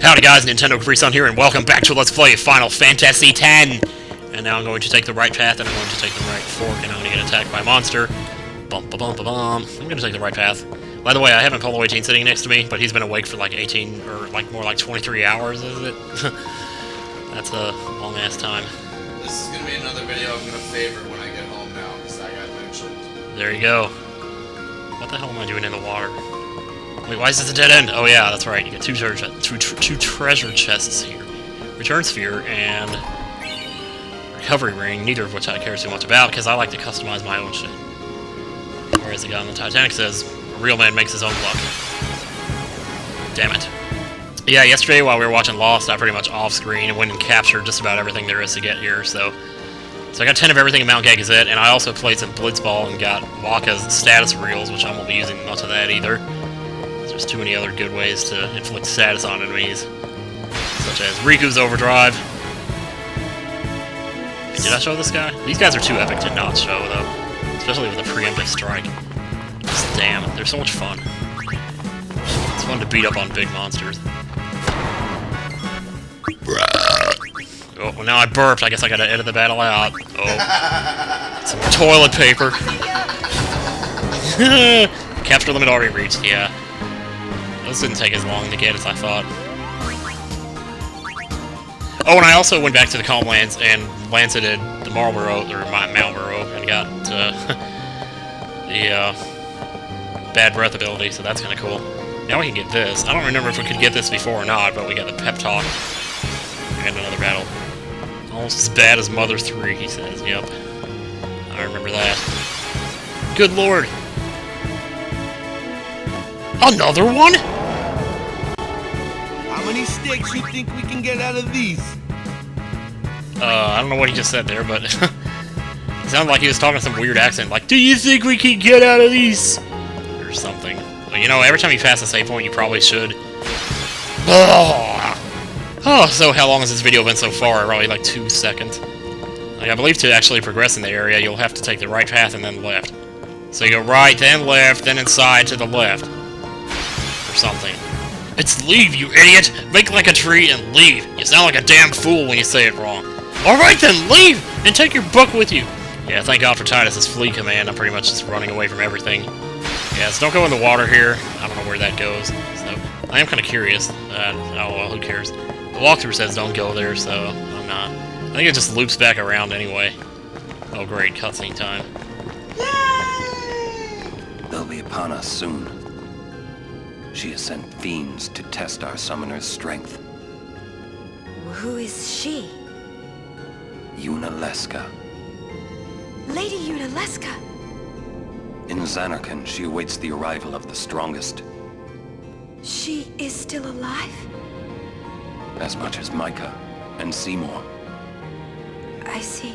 Howdy guys, Nintendo Capri Sun here, and welcome back to Let's Play Final Fantasy X! And now I'm going to take the right path, and I'm going to take the right fork, and I'm going to get attacked by a monster. Bum ba bum ba bum. I'm going to take the right path. By the way, I haven't Polo 18 sitting next to me, but he's been awake for like 18, or like more like 23 hours, is it? That's a long-ass time. This is going to be another video I'm going to favorite when I get home now, because I got mentioned. There you go. What the hell am I doing in the water? Wait, why is this a dead end? Oh yeah, that's right. You get two treasure chests here. Return Sphere and Recovery Ring, neither of which I care too much about, because I like to customize my own shit. Whereas the guy on the Titanic says, a real man makes his own luck. Damn it. Yeah, yesterday while we were watching Lost, I pretty much off-screen went and captured just about everything there is to get here, so I got 10 of everything in Mount Gagazet, and I also played some Blitzball and got Wakka's status reels, which I won't be using much of that either. There's too many other good ways to inflict status on enemies, such as Riku's Overdrive. Did I show this guy? These guys are too epic to not show, though. Especially with a preemptive strike. Just damn, they're so much fun. It's fun to beat up on big monsters. Oh, well now I burped. I guess I gotta edit the battle out. Oh. Some toilet paper. Capture limit already reached, yeah. Those didn't take as long to get as I thought. Oh, and I also went back to the Calm Lands and lanceted the Marlboro, or Mount Marlboro, and got the Bad Breath ability, so that's kind of cool. Now we can get this. I don't remember if we could get this before or not, but we got the Pep Talk and another battle. Almost as bad as Mother 3, he says. Yep. I remember that. Good lord! Another one?! How many sticks you think we can get out of these? I don't know what he just said there, but it sounded like he was talking some weird accent, like, do you think we can get out of these? Or something. Well, you know, every time you pass a save point, you probably should. Oh, so how long has this video been so far? Probably like 2 seconds. Like, I believe to actually progress in the area, you'll have to take the right path and then left. So you go right, then left, then inside to the left. Or something. It's leave, you idiot! Make like a tree and leave! You sound like a damn fool when you say it wrong. Alright then, leave! And take your book with you! Yeah, thank God for Titus's flee command. I'm pretty much just running away from everything. Yeah, so don't go in the water here. I don't know where that goes. So, I am kind of curious. Oh, well, who cares? The walkthrough says don't go there, so I'm not. I think it just loops back around anyway. Oh great, cutscene time. They'll be upon us soon. She has sent fiends to test our summoner's strength. Who is she? Yunalesca. Lady Yunalesca? In Zanarkand, she awaits the arrival of the strongest. She is still alive? As much as Micah and Seymour. I see.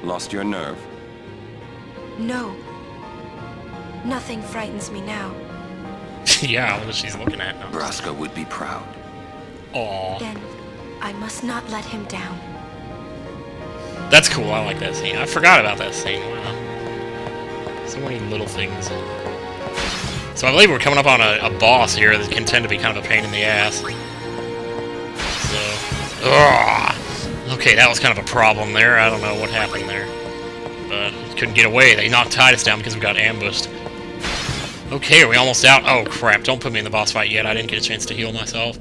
Lost your nerve? No. Nothing frightens me now. Yeah, what she's looking at now. Vraska would be proud. Aww. Then I must not let him down. That's cool, I like that scene. I forgot about that scene. Wow. So many little things. So I believe we're coming up on a boss here that can tend to be kind of a pain in the ass. So... Okay, that was kind of a problem there. I don't know what happened there. But couldn't get away. They knocked Titus down because we got ambushed. Okay, are we almost out? Oh crap, don't put me in the boss fight yet. I didn't get a chance to heal myself.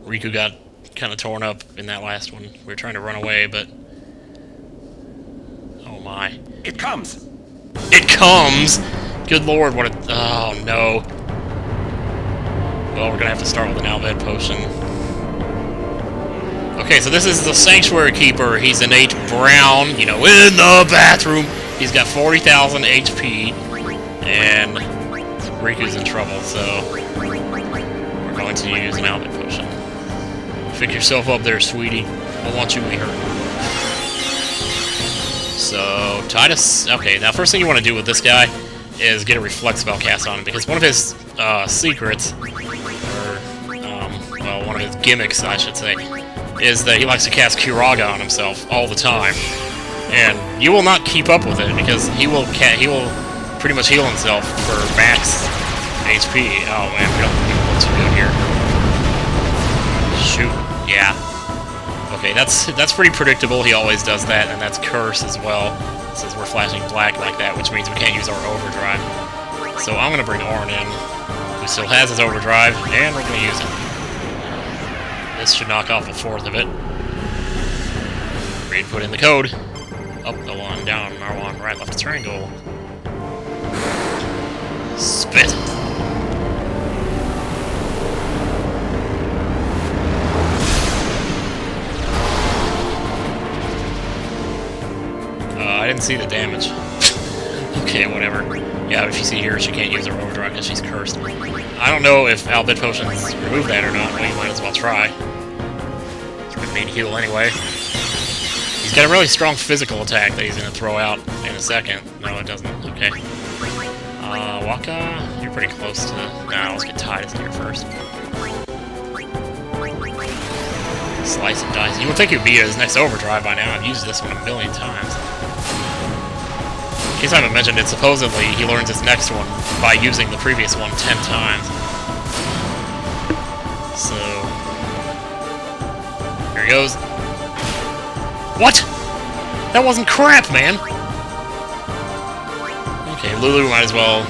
Riku got kind of torn up in that last one. We were trying to run away, but... Oh my. It comes! It comes! Good lord, what a... Oh no. Well, we're gonna have to start with an Alved potion. Okay, so this is the Sanctuary Keeper. He's an H Brown, you know, in the bathroom. He's got 40,000 HP. And Riku's in trouble, so we're going to use an Alved potion. Pick yourself up there, sweetie. I want you to be hurt. So, Titus... Okay, now first thing you want to do with this guy is get a reflect spell cast on him, because one of his secrets, or, well, one of his gimmicks, I should say, is that he likes to cast Kiraga on himself all the time. And you will not keep up with it, because he will pretty much heal himself for max HP. Oh man, we don't look too good here. Okay, that's pretty predictable. He always does that, and that's curse as well, since we're flashing black like that, which means we can't use our overdrive. So I'm gonna bring Orin in, who still has his overdrive, and we're gonna use it. This should knock off a fourth of it. Ready to put in the code. Up, L1, down, R1, right, left triangle. Spit. I didn't see the damage. Okay, whatever. Yeah, if you see here, she can't use her overdrive because she's cursed. I don't know if Albit Potions remove that or not, but you might as well try. It's gonna need heal anyway. He's got a really strong physical attack that he's gonna throw out in a second. No, it doesn't. Okay. Waka, you're pretty close to... Nah, let's get Titus here first. Slice and dice. You would think he'd be his next overdrive by now. I've used this one a million times. In case I haven't mentioned it, supposedly he learns his next one by using the previous one 10 times. So... here he goes. What?! That wasn't crap, man! Okay, Lulu might as well...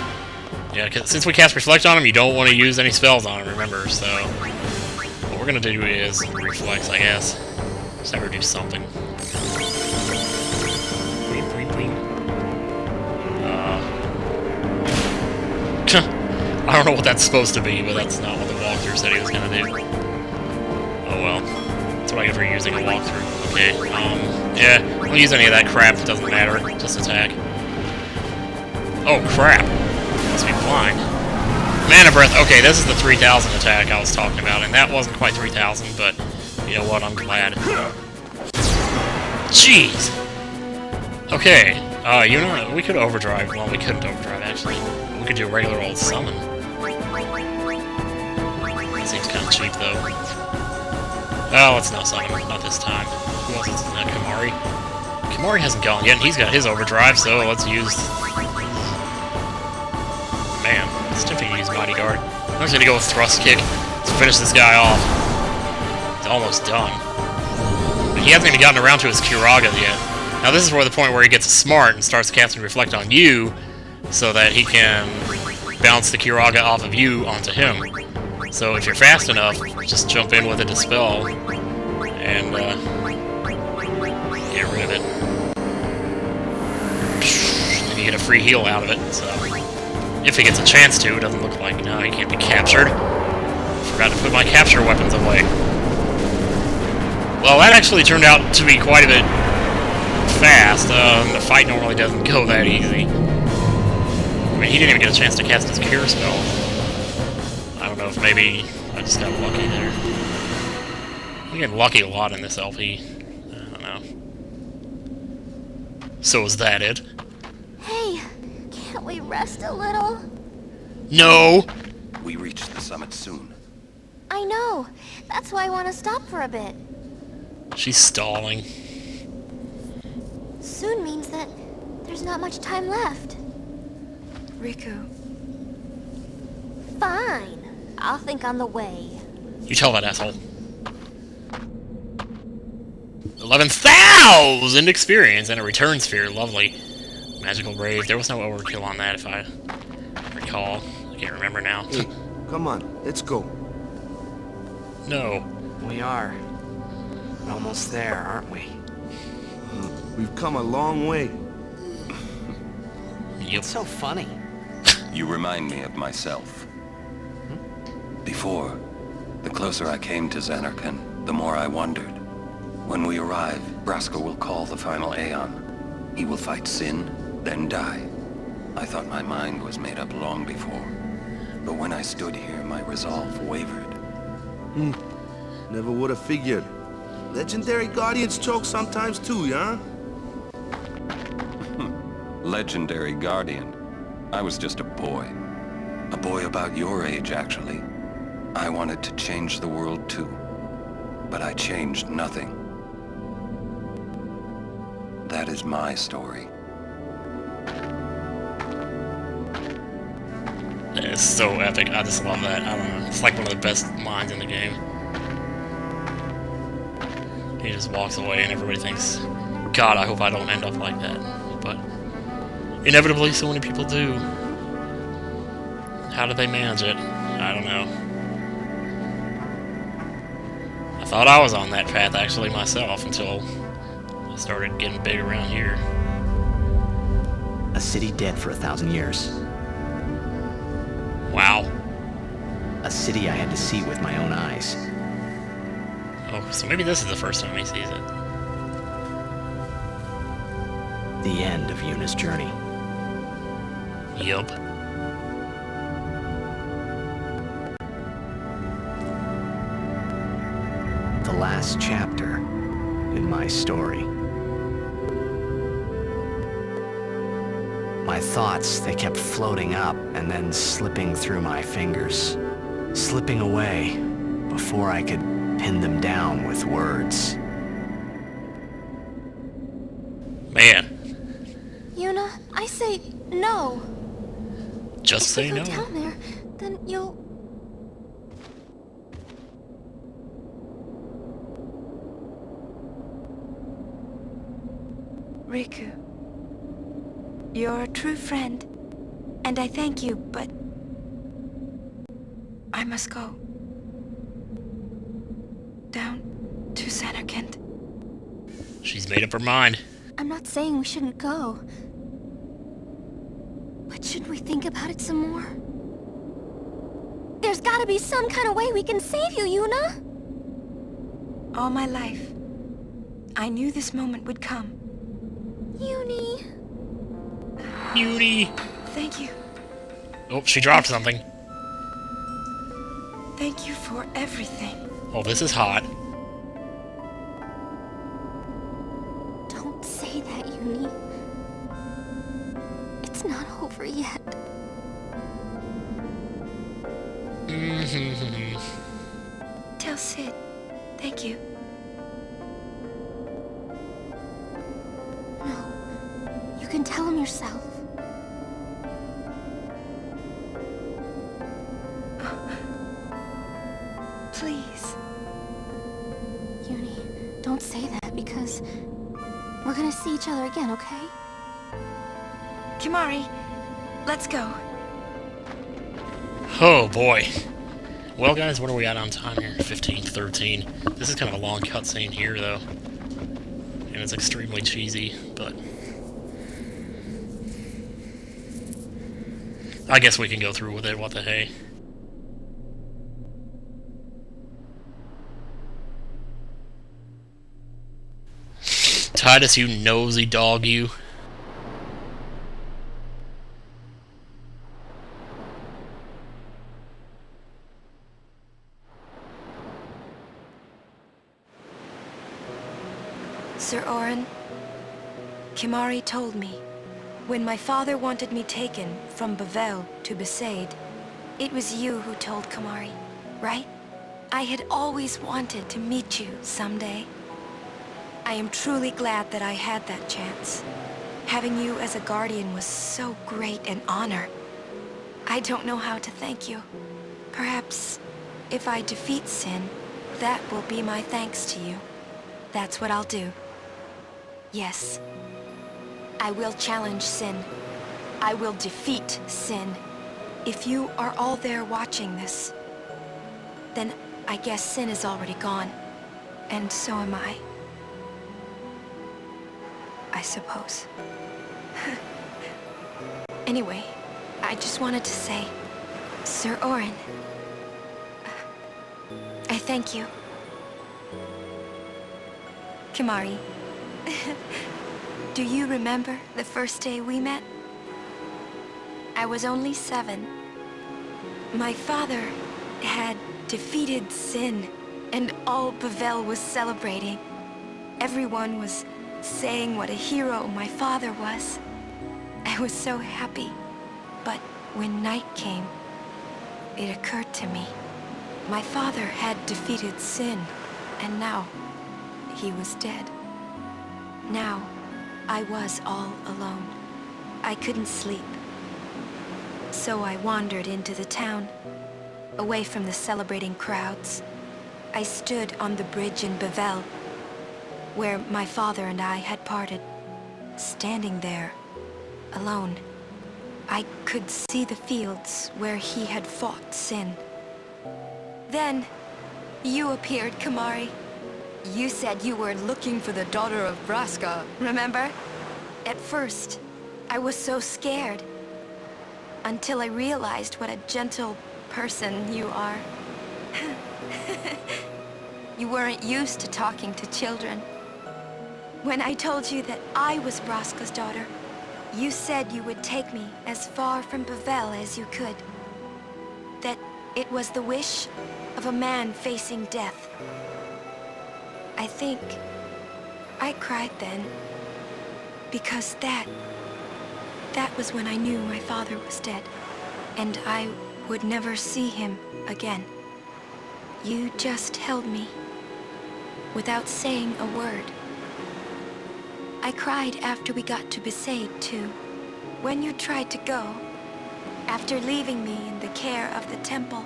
Yeah, since we cast Reflect on him, you don't want to use any spells on him, remember, so... what we're gonna do is Reflex, I guess. Just have her do something. I don't know what that's supposed to be, but that's not what the walkthrough said he was gonna do. Oh well. That's what I get for using a walkthrough. Okay, yeah, don't use any of that crap, it doesn't matter. Just attack. Oh crap! Must be blind. Mana Breath, okay, this is the 3000 attack I was talking about, and that wasn't quite 3000, but you know what, I'm glad. Jeez! Okay, you know, we could overdrive. Well, we couldn't overdrive, actually. We could do a regular old summon. That seems kind of cheap, though. Oh, let's not summon. Not this time. Who else is that? Kamari? Kamari hasn't gone yet, and he's got his overdrive, so let's use... Man, it's tempting to use Mighty Guard. I'm just gonna go with Thrust Kick to finish this guy off. He's almost done. But he hasn't even gotten around to his Kiraga yet. Now this is where the point where he gets smart and starts casting Reflect on you, so that he can bounce the Kiraga off of you onto him. So if you're fast enough, just jump in with a Dispel, and get rid of it. And you get a free heal out of it, so... if he gets a chance to, it doesn't look like... No, he can't be captured. Forgot to put my capture weapons away. Well, that actually turned out to be quite a bit fast. The fight normally doesn't go that easy. I mean, he didn't even get a chance to cast his Cure spell. I don't know if maybe I just got lucky there. You get lucky a lot in this LP. I don't know. So is that it? Hey, can't we rest a little? No! We reach the summit soon. I know. That's why I want to stop for a bit. She's stalling. Soon means that there's not much time left. Riku. Fine. I'll think on the way. You tell that asshole. 11,000 experience and a return sphere. Lovely. Magical Brave. There was no overkill on that, if I recall. I can't remember now. Hey, come on, let's go. No. We are. Almost there, aren't we? We've come a long way. Yep. It's so funny. You remind me of myself. Before, the closer I came to Zanarkand, the more I wondered. When we arrive, Braska will call the final Aeon. He will fight sin, then die. I thought my mind was made up long before. But when I stood here, my resolve wavered. Never would have figured. Legendary Guardians choke sometimes too, yeah? Legendary Guardian. I was just a boy. A boy about your age, actually. I wanted to change the world too. But I changed nothing. That is my story. It's so epic. I just love that. I don't know. It's like one of the best lines in the game. He just walks away and everybody thinks, God, I hope I don't end up like that. But inevitably, so many people do. How do they manage it? I don't know. I thought I was on that path actually myself until I started getting big around here. A city dead for 1,000 years. Wow. A city I had to see with my own eyes. Oh, so maybe this is the first time he sees it. The end of Yuna's journey. Yup. The last chapter in my story. My thoughts, they kept floating up and then slipping through my fingers. Slipping away before I could pin them down with words. Man. Yuna, I say no. Just say If we no. go down there, then you'll... Riku, you're a true friend, and I thank you, but I must go. Down to Zanarkand. She's made up her mind. I'm not saying we shouldn't go. But should we think about it some more? There's gotta be some kind of way we can save you, Yuna! All my life, I knew this moment would come. Yuni... Beauty. Thank you. Oh, she dropped something. Thank you for everything. Oh, this is hot. Don't say that, Yuni. It's not over yet. Tell Sid, thank you. No. You can tell him yourself. Please. Yuni, don't say that because we're gonna see each other again, okay? Kimari, let's go. Oh boy. Well guys, what are we at on time here? 15:13. This is kind of a long cutscene here though. And it's extremely cheesy, but I guess we can go through with it, what the hey. Titus, you nosy dog, you. Sir Orin, Kimari told me, when my father wanted me taken from Bavel to Besaid, it was you who told Kimari, right? I had always wanted to meet you someday. I am truly glad that I had that chance. Having you as a guardian was so great an honor. I don't know how to thank you. Perhaps, if I defeat Sin, that will be my thanks to you. That's what I'll do. Yes. I will challenge Sin. I will defeat Sin. If you are all there watching this, then I guess Sin is already gone. And so am I. I suppose. Anyway, I just wanted to say, Sir Orin, I thank you. Kimari, do you remember the first day we met? I was only 7. My father had defeated Sin, and all Bavel was celebrating. Everyone was saying what a hero my father was. I was so happy. But when night came, it occurred to me. My father had defeated Sin, and now he was dead. Now, I was all alone. I couldn't sleep. So I wandered into the town, away from the celebrating crowds. I stood on the bridge in Bavel, where my father and I had parted. Standing there, alone, I could see the fields where he had fought sin. Then, you appeared, Kimahri. You said you were looking for the daughter of Braska, remember? At first, I was so scared. Until I realized what a gentle person you are. You weren't used to talking to children. When I told you that I was Braska's daughter, you said you would take me as far from Bavel as you could. That it was the wish of a man facing death. I think I cried then, because that was when I knew my father was dead, and I would never see him again. You just held me, without saying a word. I cried after we got to Besaid, too. When you tried to go, after leaving me in the care of the temple,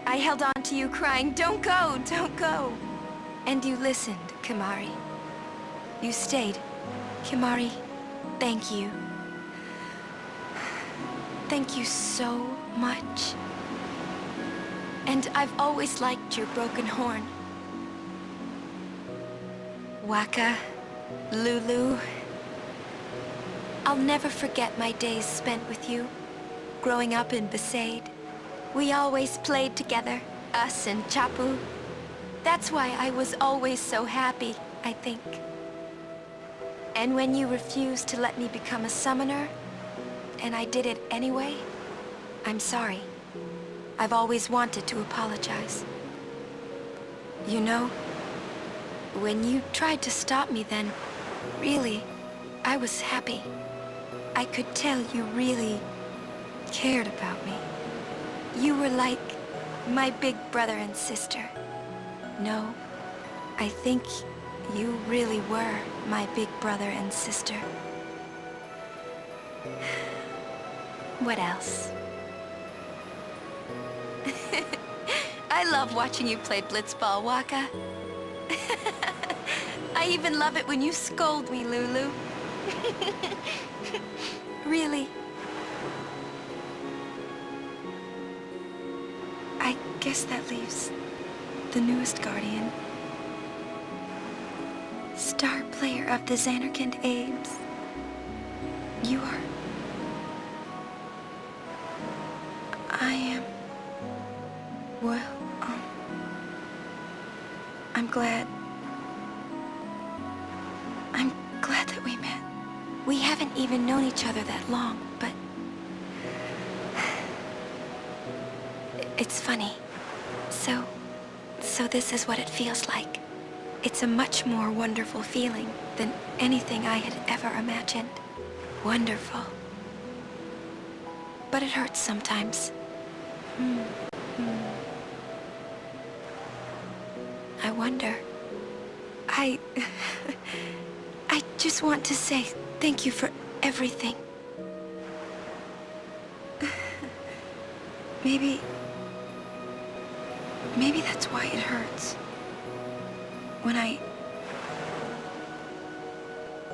I held on to you crying, "Don't go, don't go!" And you listened, Kimahri. You stayed. Kimahri, thank you. Thank you so much. And I've always liked your broken horn. Waka, Lulu. I'll never forget my days spent with you, growing up in Besaid. We always played together, us and Chapu. That's why I was always so happy, I think. And when you refused to let me become a summoner, and I did it anyway, I'm sorry. I've always wanted to apologize. You know, when you tried to stop me then, really, I was happy. I could tell you really cared about me. You were like my big brother and sister. No, I think you really were my big brother and sister. What else? I love watching you play blitzball, Waka. I even love it when you scold me, Lulu. Really. I guess that leaves the newest Guardian. Star player of the Zanarkand Abes. You are... I am... Well, I'm glad that we met. We haven't even known each other that long, but... It's funny. So this is what it feels like. It's a much more wonderful feeling than anything I had ever imagined. Wonderful. But it hurts sometimes. I wonder. I just want to say thank you for everything. Maybe that's why it hurts.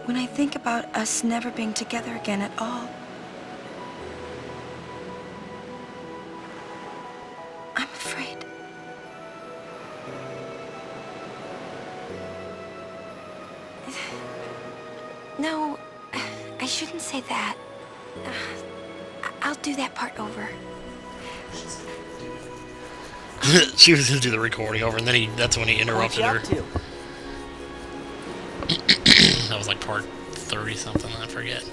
When I think about us never being together again at all, I'm afraid. No, I shouldn't say that. I'll do that part over. She was gonna do the recording over, and then that's when he interrupted her. That was like part 30 something, I forget.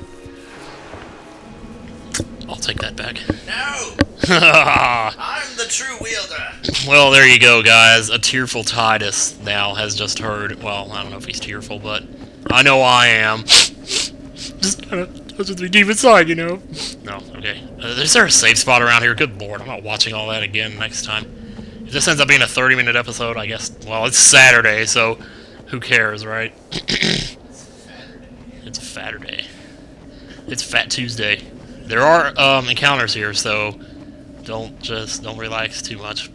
I'll take that back. No! I'm the true wielder! Well, there you go, guys. A tearful Titus now has just heard. Well, I don't know if he's tearful, but I know I am. Just kind of touches me deep inside, you know? No, okay. Is there a safe spot around here? Good lord, I'm not watching all that again next time. If this ends up being a 30-minute episode, I guess, well, it's Saturday, so who cares, right? It's Saturday. It's Fat Tuesday. There are encounters here, so don't relax too much.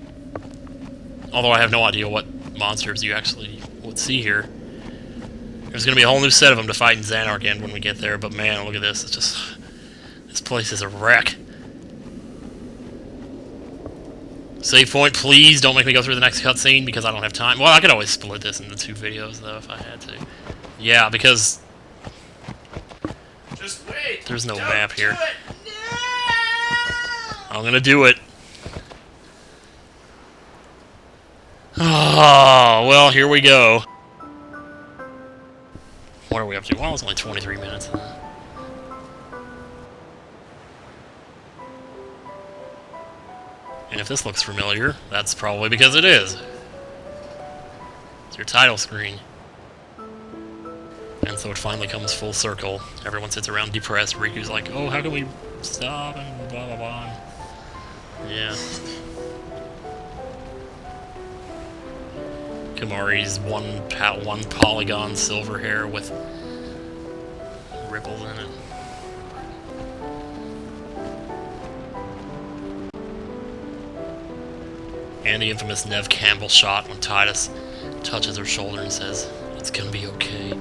Although I have no idea what monsters you actually would see here. There's gonna be a whole new set of them to fight in Zanarkand when we get there, but man, look at this. It's just... This place is a wreck. Save point, please. Don't make me go through the next cutscene because I don't have time. Well, I could always split this into 2 videos, though, if I had to. Yeah, because... Just wait. There's no Don't map here. do it. I'm gonna do it. Oh, well, here we go. What are we up to? Well, it's only 23 minutes. And if this looks familiar, that's probably because it is. It's your title screen. And so it finally comes full circle. Everyone sits around depressed. Riku's like, oh, how can we stop? And blah, blah, blah. Yeah. Kimahri's one polygon silver hair with ripples in it. And the infamous Nev Campbell shot when Titus touches her shoulder and says, "It's gonna be okay."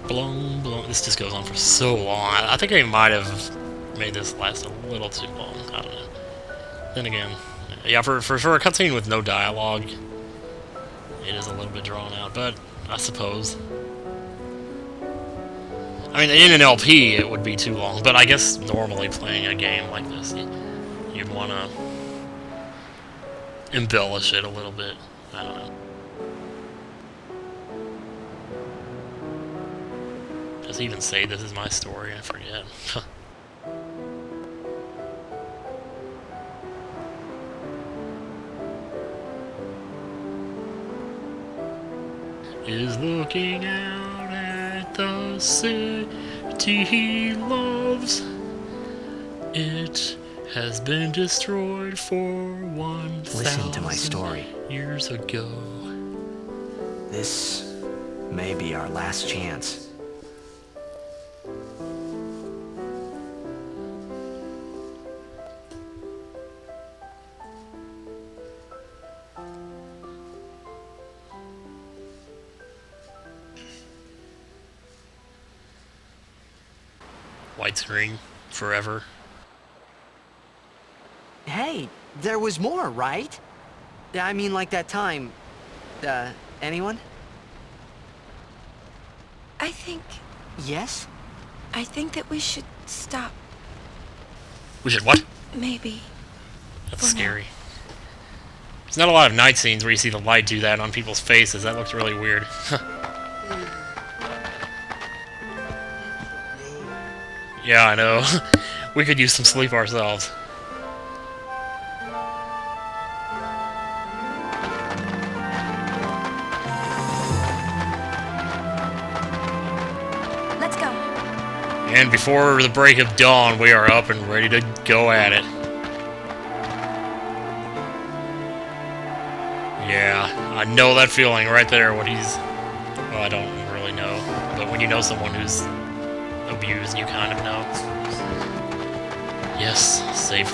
Blown. This just goes on for so long. I think I might have made this last a little too long. I don't know. Then again, yeah, for a cutscene with no dialogue, it is a little bit drawn out, but I suppose. I mean, in an LP, it would be too long, but I guess normally playing a game like this, you'd want to embellish it a little bit. I don't know. Does he even say this is my story? I forget. Is looking out at the city he loves. It has been destroyed for 1,000 Listen to my story. years ago. This may be our last chance. Widescreen forever. Hey, there was more, right? I mean, like that time. Anyone? I think that we should stop. We should what? Maybe. That's For now. scary. There's not a lot of night scenes where you see the light do that on people's faces. That looks really weird. Yeah, I know. We could use some sleep ourselves. Let's go. And before the break of dawn, we are up and ready to go at it. Yeah, I know that feeling right there when he's... Well, I don't really know. But when you know someone who's abused, you kind of know. Yes, safe.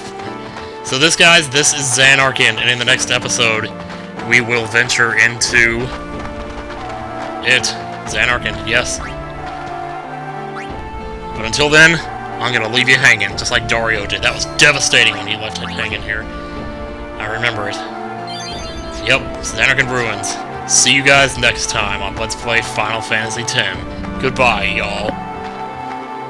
So this is Zanarkand, and in the next episode, we will venture into it. Zanarkand, yes. But until then, I'm gonna leave you hanging, just like Dario did. That was devastating when he left it hanging here. I remember it. Yep, Zanarkand Ruins. See you guys next time on Let's Play Final Fantasy X. Goodbye, y'all.